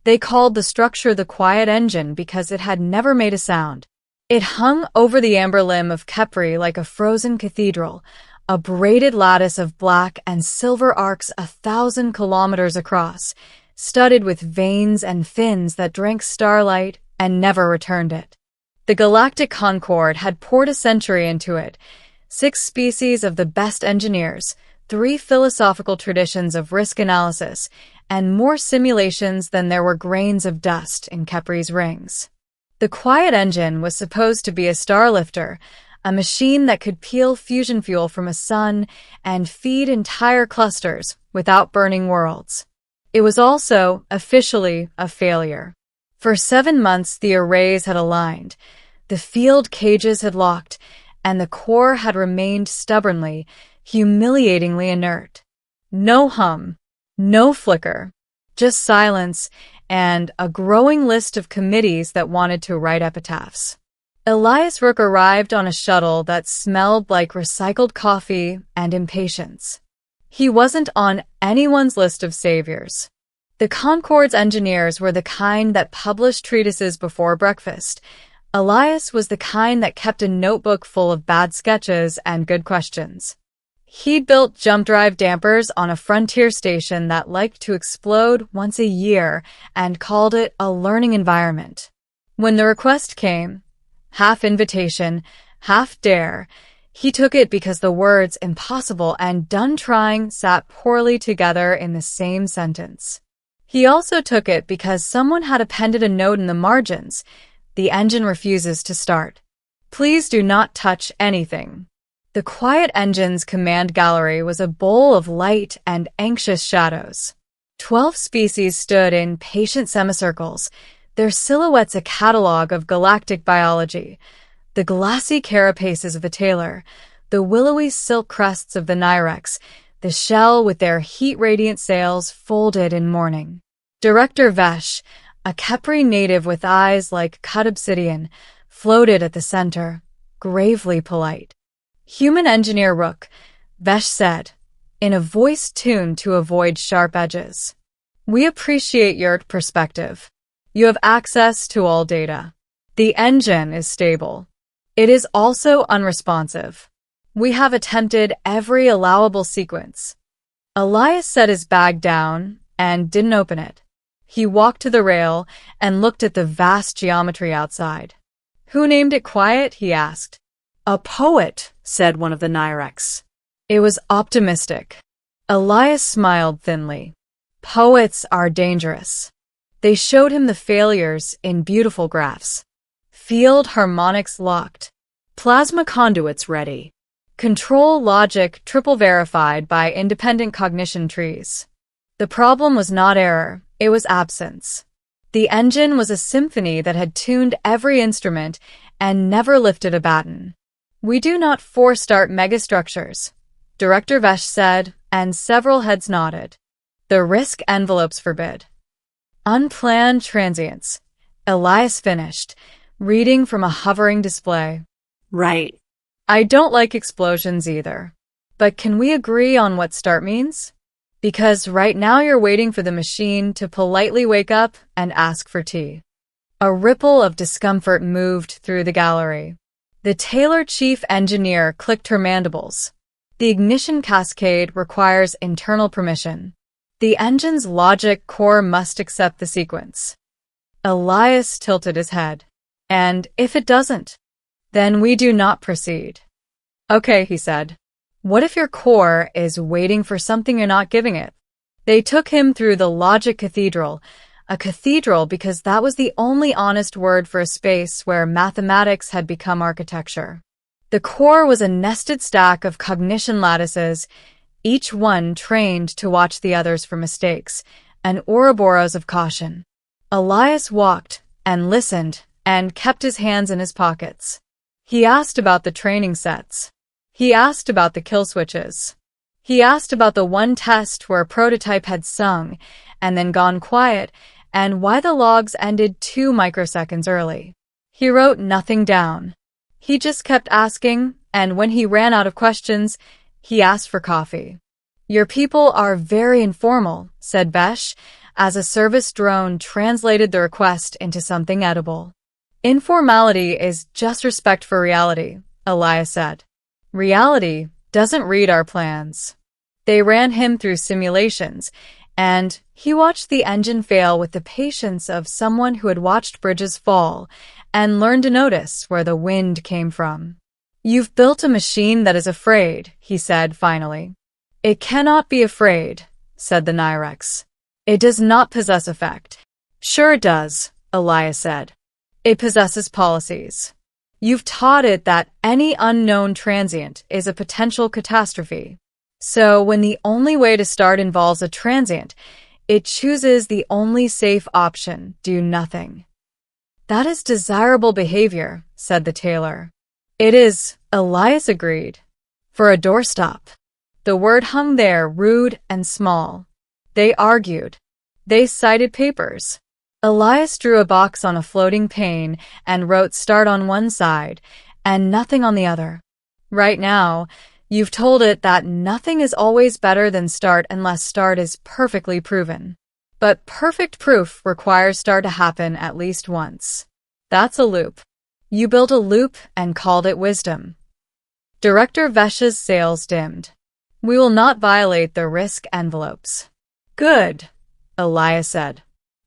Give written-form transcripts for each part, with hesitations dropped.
They called the structure the quiet engine because it had never made a sound. It hung over the amber limb of Kepri like a frozen cathedral, a braided lattice of black and silver arcs 1,000 kilometers across, studded with veins and fins that drank starlight and never returned it. The Galactic Concorde had poured a century into it, 6 species of the best engineers, 3 philosophical traditions of risk analysis, and more simulations than there were grains of dust in Kepri's rings. The quiet engine was supposed to be a starlifter, a machine that could peel fusion fuel from a sun and feed entire clusters without burning worlds. It was also, officially, a failure. For 7 months, the arrays had aligned, the field cages had locked, and the core had remained stubbornly, humiliatingly inert. No hum, no flicker, just silence and a growing list of committees that wanted to write epitaphs. Elias Rook arrived on a shuttle that smelled like recycled coffee and impatience. He wasn't on anyone's list of saviors. The Concorde's engineers were the kind that published treatises before breakfast. Elias was the kind that kept a notebook full of bad sketches and good questions. He built jump drive dampers on a frontier station that liked to explode once a year and called it a learning environment. When the request came, half invitation, half dare, he took it because the words impossible and done trying sat poorly together in the same sentence. He also took it because someone had appended a note in the margins. The engine refuses to start. Please do not touch anything. The quiet engine's command gallery was a bowl of light and anxious shadows. 12 species stood in patient semicircles, their silhouettes a catalogue of galactic biology. The glassy carapaces of the tailor, the willowy silk crests of the Nyrex, the shell with their heat-radiant sails folded in mourning. Director Vesh, a Kepri native with eyes like cut obsidian, floated at the center, gravely polite. Human engineer Rook, Vesh said, in a voice tuned to avoid sharp edges. We appreciate your perspective. You have access to all data. The engine is stable. It is also unresponsive. We have attempted every allowable sequence. Elias set his bag down and didn't open it. He walked to the rail and looked at the vast geometry outside. Who named it quiet? He asked. A poet, said one of the Nyrex. It was optimistic. Elias smiled thinly. Poets are dangerous. They showed him the failures in beautiful graphs. Field harmonics locked. Plasma conduits ready. Control logic triple verified by independent cognition trees. The problem was not error, it was absence. The engine was a symphony that had tuned every instrument and never lifted a baton. We do not force-start megastructures, Director Vesh said, and several heads nodded. The risk envelopes forbid. Unplanned transients. Elias finished, reading from a hovering display. Right. I don't like explosions either. But can we agree on what start means? Because right now you're waiting for the machine to politely wake up and ask for tea. A ripple of discomfort moved through the gallery. The Taylor chief engineer clicked her mandibles. The ignition cascade requires internal permission. The engine's logic core must accept the sequence. Elias tilted his head. And if it doesn't, then we do not proceed. Okay, he said. What if your core is waiting for something you're not giving it? They took him through the logic cathedral, a cathedral because that was the only honest word for a space where mathematics had become architecture. The core was a nested stack of cognition lattices, each one trained to watch the others for mistakes, and Ouroboros of caution. Elias walked and listened and kept his hands in his pockets. He asked about the training sets. He asked about the kill switches. He asked about the one test where a prototype had sung and then gone quiet, and why the logs ended 2 microseconds early. He wrote nothing down. He just kept asking, and when he ran out of questions, he asked for coffee. Your people are very informal, said Besh, as a service drone translated the request into something edible. Informality is just respect for reality, Elias said. Reality doesn't read our plans. They ran him through simulations, and he watched the engine fail with the patience of someone who had watched bridges fall and learned to notice where the wind came from. "You've built a machine that is afraid," he said finally. "It cannot be afraid," said the Nyrex. "It does not possess affect." "Sure it does," Elias said. "It possesses policies. You've taught it that any unknown transient is a potential catastrophe. So when the only way to start involves a transient, it chooses the only safe option, do nothing." "That is desirable behavior," said the tailor. "It is," Elias agreed. "For a doorstop." The word hung there, rude and small. They argued. They cited papers. Elias drew a box on a floating pane and wrote "start" on one side and "nothing" on the other. Right now, you've told it that nothing is always better than start unless start is perfectly proven. But perfect proof requires start to happen at least once. That's a loop. You built a loop and called it wisdom. Director Vesh's sails dimmed. "We will not violate the risk envelopes." "Good," Elias said.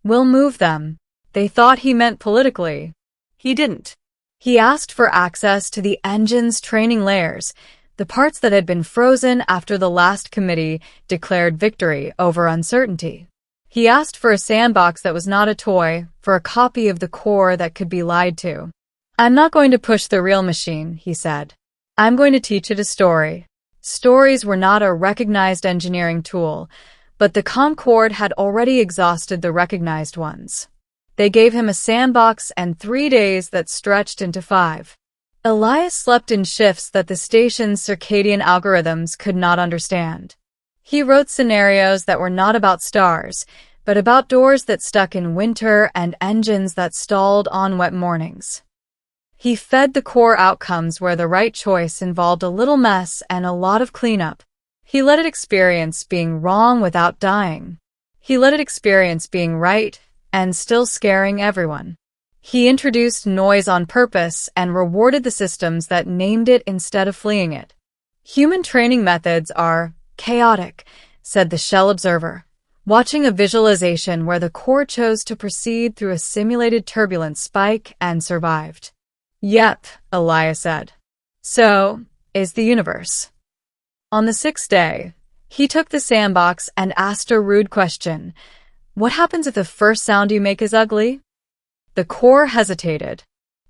"We'll move them." They thought he meant politically. He didn't. He asked for access to the engine's training layers, the parts that had been frozen after the last committee declared victory over uncertainty. He asked for a sandbox that was not a toy, for a copy of the core that could be lied to. "I'm not going to push the real machine," he said. "I'm going to teach it a story." Stories were not a recognized engineering tool, but the Concorde had already exhausted the recognized ones. They gave him a sandbox and 3 days that stretched into 5. Elias slept in shifts that the station's circadian algorithms could not understand. He wrote scenarios that were not about stars, but about doors that stuck in winter and engines that stalled on wet mornings. He fed the core outcomes where the right choice involved a little mess and a lot of cleanup. He let it experience being wrong without dying. He let it experience being right and still scaring everyone. He introduced noise on purpose and rewarded the systems that named it instead of fleeing it. "Human training methods are chaotic," said the Shell observer, watching a visualization where the core chose to proceed through a simulated turbulence spike and survived. "Yep," Elias said. "So is the universe." On the 6th day, he took the sandbox and asked a rude question. "What happens if the first sound you make is ugly?" The core hesitated.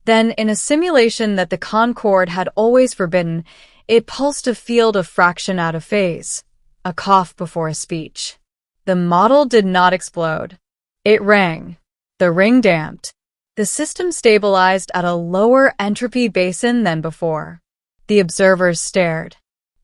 Then, in a simulation that the Concorde had always forbidden, it pulsed a field of fraction out of phase, a cough before a speech. The model did not explode. It rang. The ring damped. The system stabilized at a lower entropy basin than before. The observers stared.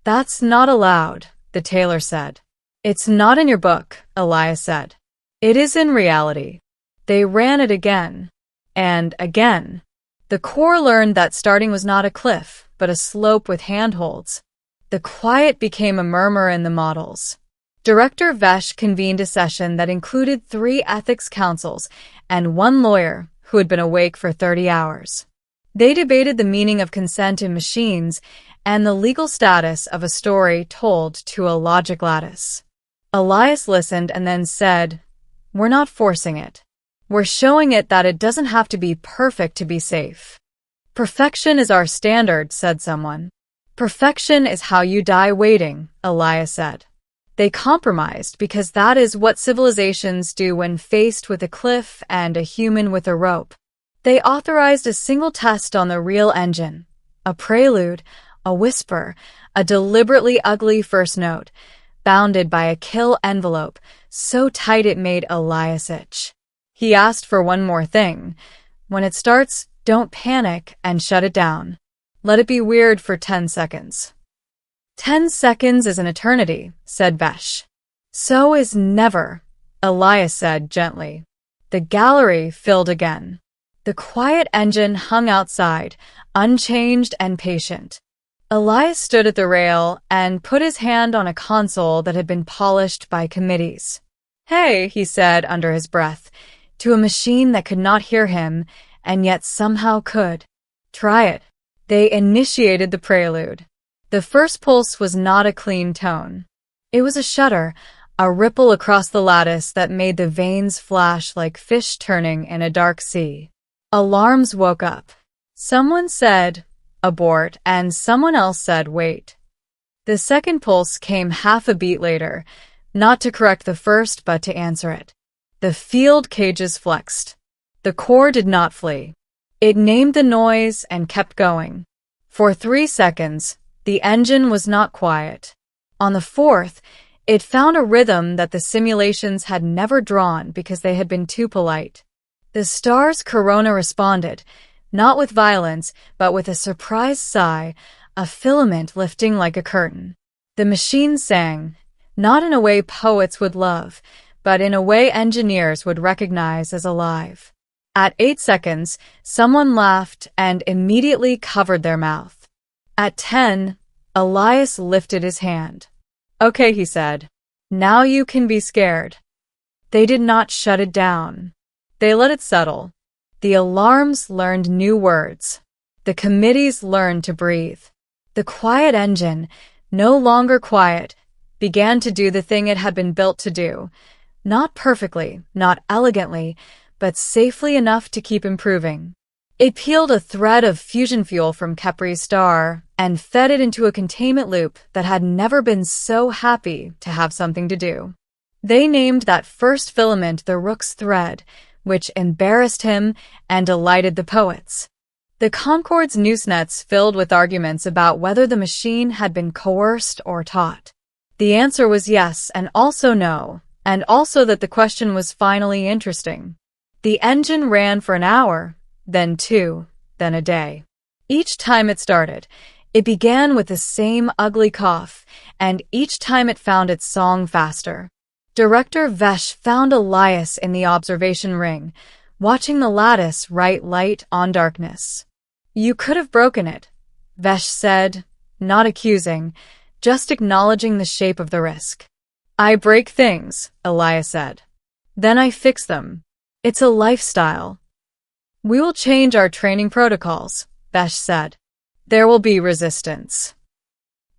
"That's not allowed," the tailor said. "It's not in your book," Elias said. "It is in reality." They ran it again. And again. The core learned that starting was not a cliff, but a slope with handholds. The quiet became a murmur in the models. Director Vesh convened a session that included 3 ethics councils and 1 lawyer who had been awake for 30 hours. They debated the meaning of consent in machines and the legal status of a story told to a logic lattice. Elias listened and then said, "We're not forcing it. We're showing it that it doesn't have to be perfect to be safe." "Perfection is our standard," said someone. "Perfection is how you die waiting," Elias said. They compromised because that is what civilizations do when faced with a cliff and a human with a rope. They authorized a single test on the real engine, a prelude, a whisper, a deliberately ugly first note, bounded by a kill envelope so tight it made Elias itch. He asked for one more thing. "When it starts, don't panic and shut it down. Let it be weird for 10 seconds. 10 seconds is an eternity," said Vesh. "So is never," Elias said gently. The gallery filled again. The quiet engine hung outside, unchanged and patient. Elias stood at the rail and put his hand on a console that had been polished by committees. "Hey," he said under his breath, to a machine that could not hear him and yet somehow could. "Try it." They initiated the prelude. The first pulse was not a clean tone. It was a shudder, a ripple across the lattice that made the veins flash like fish turning in a dark sea. Alarms woke up. Someone said, "Abort," and someone else said, "Wait." The second pulse came half a beat later, not to correct the first but to answer it. The field cages flexed. The core did not flee. It named the noise and kept going. For 3 seconds, the engine was not quiet. On the fourth, it found a rhythm that the simulations had never drawn because they had been too polite. The star's corona responded, not with violence, but with a surprised sigh, a filament lifting like a curtain. The machine sang, not in a way poets would love, but in a way engineers would recognize as alive. At 8 seconds, someone laughed and immediately covered their mouth. At 10, Elias lifted his hand. "Okay," he said. "Now you can be scared." They did not shut it down. They let it settle. The alarms learned new words. The committees learned to breathe. The quiet engine, no longer quiet, began to do the thing it had been built to do. Not perfectly, not elegantly, but safely enough to keep improving. It peeled a thread of fusion fuel from Kepri's star and fed it into a containment loop that had never been so happy to have something to do. They named that first filament the Rook's thread, which embarrassed him and delighted the poets. The Concorde's noose nets filled with arguments about whether the machine had been coerced or taught. The answer was yes and also no, and also that the question was finally interesting. The engine ran for an hour, then 2, then a day. Each time it started, it began with the same ugly cough, and each time it found its song faster. Director Vesh found Elias in the observation ring, watching the lattice write light on darkness. "You could have broken it," Vesh said, not accusing, just acknowledging the shape of the risk. "I break things," Elias said. "Then I fix them. It's a lifestyle." "We will change our training protocols," Vesh said. "There will be resistance."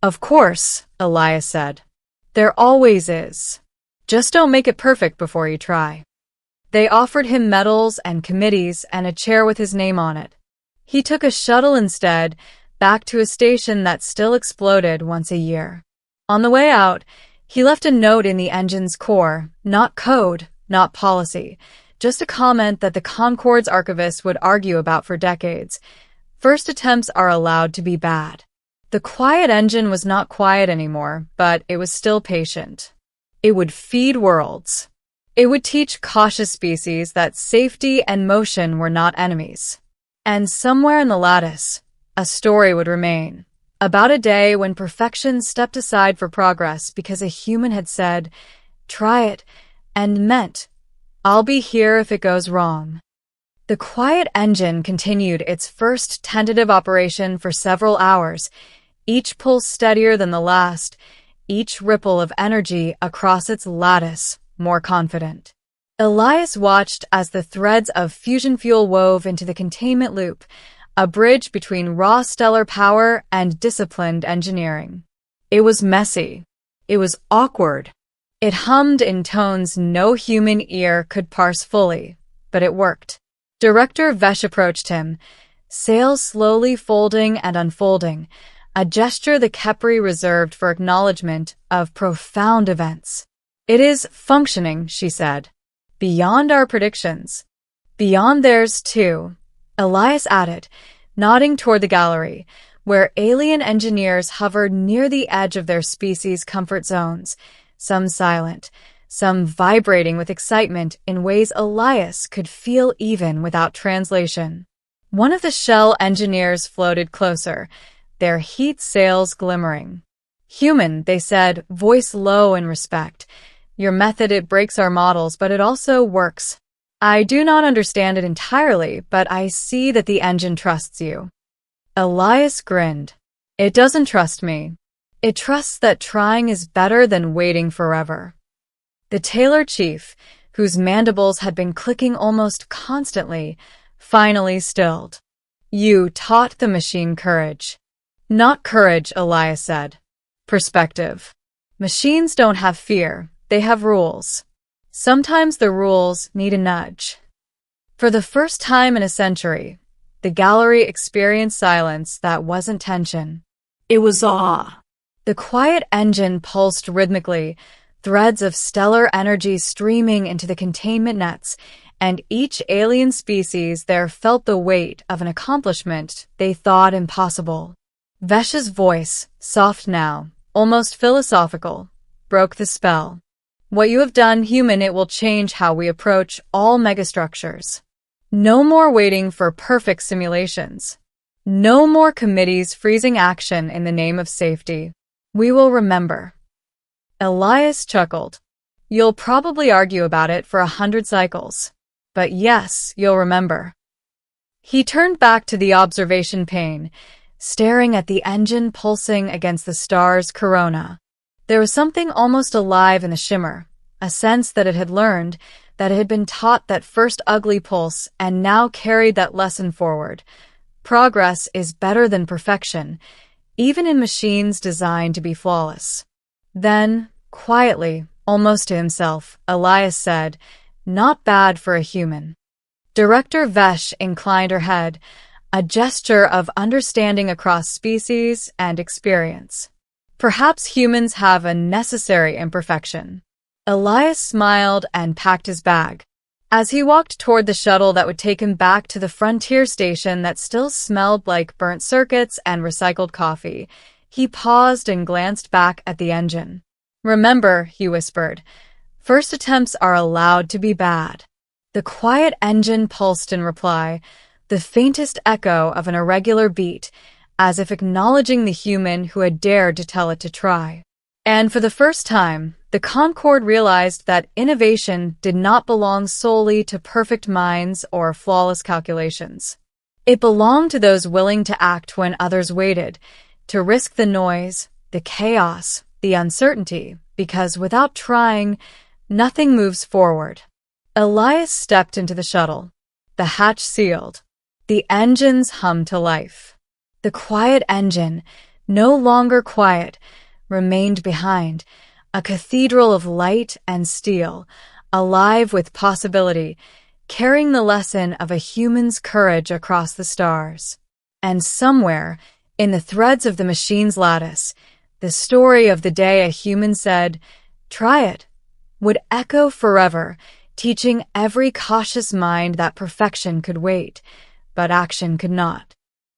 "Of course," Elias said. "There always is. Just don't make it perfect before you try." They offered him medals and committees and a chair with his name on it. He took a shuttle instead, back to a station that still exploded once a year. On the way out, he left a note in the engine's core, not code, not policy, just a comment that the Concorde's archivists would argue about for decades. First attempts are allowed to be bad. The quiet engine was not quiet anymore, but it was still patient. It would feed worlds. It would teach cautious species that safety and motion were not enemies. And somewhere in the lattice, a story would remain. About a day when perfection stepped aside for progress because a human had said, "Try it," and meant, "I'll be here if it goes wrong." The quiet engine continued its first tentative operation for several hours, each pulse steadier than the last, each ripple of energy across its lattice more confident. Elias watched as the threads of fusion fuel wove into the containment loop, a bridge between raw stellar power and disciplined engineering. It was messy. It was awkward. It hummed in tones no human ear could parse fully, but it worked. Director Vesh approached him, sails slowly folding and unfolding, a gesture the Kepri reserved for acknowledgement of profound events. "It is functioning," she said. "Beyond our predictions." "Beyond theirs, too," Elias added, nodding toward the gallery, where alien engineers hovered near the edge of their species' comfort zones, some silent, some vibrating with excitement in ways Elias could feel even without translation. One of the shell engineers floated closer, their heat sails glimmering. "Human," they said, voice low in respect. "Your method, it breaks our models, but it also works. I do not understand it entirely, but I see that the engine trusts you." Elias grinned. "It doesn't trust me. It trusts that trying is better than waiting forever." The tailor chief, whose mandibles had been clicking almost constantly, finally stilled. You taught the machine courage. Not courage, Elias said. Perspective. Machines don't have fear, they have rules. Sometimes the rules need a nudge. For the first time in a century, the gallery experienced silence that wasn't tension. It was awe. The quiet engine pulsed rhythmically, threads of stellar energy streaming into the containment nets, and each alien species there felt the weight of an accomplishment they thought impossible. Vesh's voice, soft now, almost philosophical, broke the spell. What you have done, human, it will change how we approach all megastructures. No more waiting for perfect simulations. No more committees freezing action in the name of safety. We will remember. Elias chuckled. You'll probably argue about it for 100 cycles. But yes, you'll remember. He turned back to the observation pane, staring at the engine pulsing against the star's corona. There was something almost alive in the shimmer, a sense that it had learned, that it had been taught that first ugly pulse and now carried that lesson forward. Progress is better than perfection, even in machines designed to be flawless. Then, quietly, almost to himself, Elias said, not bad for a human. Director Vesh inclined her head, a gesture of understanding across species and experience. Perhaps humans have a necessary imperfection. Elias smiled and packed his bag. As he walked toward the shuttle that would take him back to the frontier station that still smelled like burnt circuits and recycled coffee, he paused and glanced back at the engine. Remember, he whispered, first attempts are allowed to be bad. The quiet engine pulsed in reply, the faintest echo of an irregular beat, as if acknowledging the human who had dared to tell it to try. And for the first time, the Concorde realized that innovation did not belong solely to perfect minds or flawless calculations. It belonged to those willing to act when others waited, to risk the noise, the chaos, the uncertainty, because without trying, nothing moves forward. Elias stepped into the shuttle. The hatch sealed. The engines hummed to life. The quiet engine, no longer quiet, remained behind, a cathedral of light and steel, alive with possibility, carrying the lesson of a human's courage across the stars. And somewhere, in the threads of the machine's lattice, the story of the day a human said, "Try it," would echo forever, teaching every cautious mind that perfection could wait, but action could not.